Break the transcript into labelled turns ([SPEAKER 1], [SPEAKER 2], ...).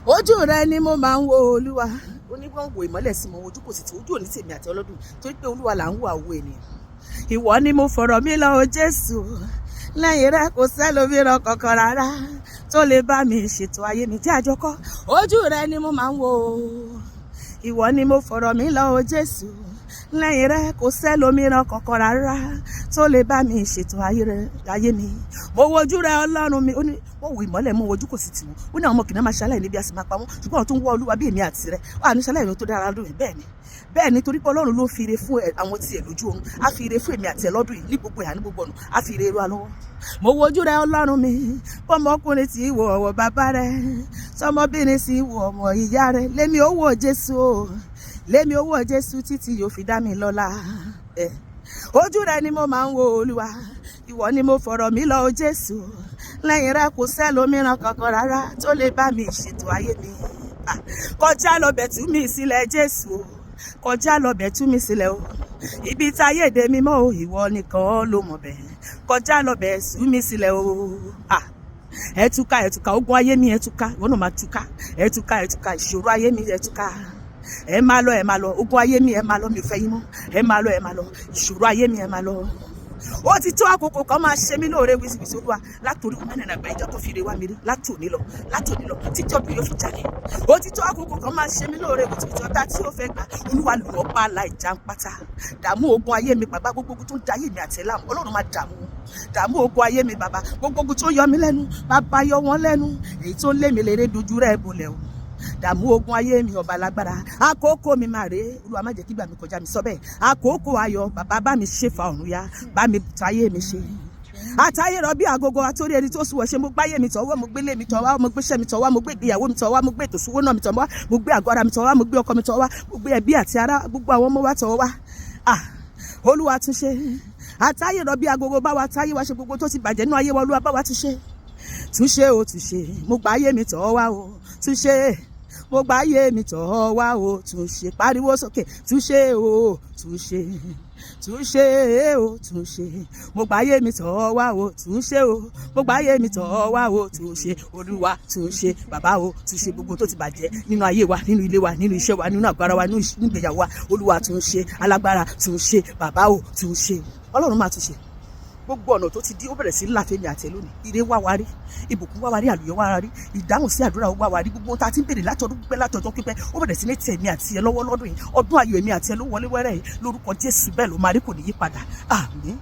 [SPEAKER 1] ojú rẹ ni mo máa ń wo Olúwa. Ó ní wọ́n wo ìmọ́lẹ̀ sí mọ ojú kò sì tí ojú òní tèmi àti ọlọ́dún torí pé Olúwa là ń wo àwo ènìyàn. Ìwọ ni mo fọ̀rọ̀ mi lọ o Jésù, lẹ́yìn rẹ kò sẹ́lòmíràn kankan rárá tó lè bá mi ṣètò ayé mi jẹ́ àjọkọ́. Ojú rẹ ni mo máa ń wo, ìwọ ni mo fọ̀rọ̀ mi lọ o Jésù, lẹ́yìn rẹ kò sẹ́lòmíràn kankan rárá tó lè bá mi ṣètò ayé mi. Mo wojú rẹ Ọlọ́run mi, ó ní wọ́n wo ìmọ́lẹ̀ mo wojú kò sì tì wọ́n. Ó ní àwọn ọmọ kìnìún máa ṣaláì níbi a sì máa pa wọ́n, ṣùgbọ́n àwọn tó ń wá Olúwa bí èmi àti rẹ wà ní ṣaláì ìran tó dára lónìí. Bẹ́ẹ̀ ni torí pé Ọlọ́run ló fi ire fún àwọn tí ẹ̀ lójú oorun, á fi ire fún èmi àti ẹ lọ́dún yìí ní gbogbo ìhà ní gbogbo ọ̀nà, á fi ire wa lọ́wọ́. Mo wojú rẹ Ọlọ́run mi, bọ́mọkùnrin tí wo ọwọ́ bàbá rẹ, tọmọbìnrin sì wo ọmọ ìyá rẹ, lémi ó wò Jésù o, lémi ó wò Jésù títí yóò fi dá mi lọ́lá. Ojú rẹ ni mo máa ń wo Olúwa, ìwọ ni mo fọ̀rọ̀ mi lọ o Jésù, lẹ́yìn rẹ kò sẹ́lòmíràn kankan rárá tó lè bá mi ṣètò ayé mi. Kọjá lọ bẹ̀ tú mi sílẹ̀ Jésù o, kọjá lọ bẹ̀ tú mi sílẹ̀ o, ibi táyé dè mí mọ́ o, ìwọ nìkan ló mọ̀ bẹ́ẹ̀, kọjá lọ bẹ̀ tú mi sílẹ̀ o. Ẹ túká ogun ayé mi ẹ túká, ìwọ náà máa túká, ẹ túká ìṣòro ayé mi ẹ túká. Ẹ máa lọ ogun ayé mi ẹ máa lọ, mi ò fẹ́ yín mọ́, ẹ máa lọ ìṣòro ayé mi ẹ máa lọ. Ó ti tó àkókò kan máa ṣe mí lóore wíṣíwíṣí Olúwa látòrí mẹ́rin àgbà ìjọ tó fi re wá mi rí látòní lọ títí ọdún yóò fi jáde. Ó ti tó àkókò kan máa ṣe mí lóore wíṣíwíṣí ọ̀tá tí ó fẹ́ gbà Olúwa lù ọ́ pa láìjà ń pátá. Dààmú ogun ayé mi bàbá, gbogbo ogun tó ń da ayé mi àti ẹ̀ láàmú Ọlọ́run máa dààmú ogun ayé mi bàbá, gbogbo ogun tó yọ mí lẹ́nu bàbá yọ wọ́n lẹ́nu, èyí tó ń lé mi lérè dojú rẹ̀ bolẹ̀ o. Dààmú ogun ayé mi ọba lágbára, àkókò mi máa rèé Olúwa má jẹ́ kí gbà mí kọjá mi sọ bẹ́ẹ̀. Àkókò ayọ̀ bàbá bá mi ṣe fa ọ̀run ya, bá mi táyé mi ṣe. Àtayé rọ bí agogo àtórí ẹni tó sùwọ̀ ṣe, mo gbáyé mi tọ̀wọ́, mo gbélé mi tọ̀wọ́, mo gbéṣẹ́ mi tọ̀wọ́, mo gbé ìgbéyàwó mi tọ̀wọ́, mo gbé ètò ìṣúwó náà mi tọ̀wọ́, mo gbé àgọ́ ara mi tọ̀wọ́, mo gbé ọkọ mi tọ̀wọ́, mo gbé ẹbí àti ará gbogbo àwọn ọmọ wa tọ̀wọ́ wa. Olúwa tún ṣe. Àtayé rọ bí agogo bá wa táyé wa ṣe, gbogbo tó ti bàjẹ́ nínú ayé wa Olúwa bá wa tún ṣe. Túnṣe o túnṣe, mo gbáyé mi tọ̀wọ́ wa o, túnṣe mo gbáyé mi tọ̀ wá o, túnṣe pariwo sókè, túnṣe o túnṣe o túnṣe, mo gbáyé mi tọ̀ wá o, túnṣe o, mo gbáyé mi tọ̀ wá o, túnṣe Olúwa túnṣe bàbá o, túnṣe gbogbo tó ti bàjẹ́ nínú ayé wa, nínú ilé wa, nínú iṣẹ́ wa, nínú àgbára wa, nínú ìgbéyàwó wa Olúwa túnṣe, alágbára túnṣe bàbá o, túnṣe Ọlọ́run máa túnṣe. Gbogbo ọ̀nà tó ti dí ó bẹ̀rẹ̀ sí ńlá fẹ́mi àti ẹ lónìí. Ire wá wa rí, ìbùkún wá wa rí, àlùyọ wá wa rí, ìdáhùn sí àdúrà wá wa rí. Gbogbo ohun tá a ti ń béèrè látọdún pípẹ́ ó bẹ̀rẹ̀ sí ní tẹ̀ mí àti ẹ lọ́wọ́ lọ́dún yìí. Ọdún ayọ̀ èmi àti ẹ ló wọlé wẹ́rẹ́ yìí lórúkọ Jésù, bẹ́ẹ̀ ló máa rí, kò ní yí padà. Àmín.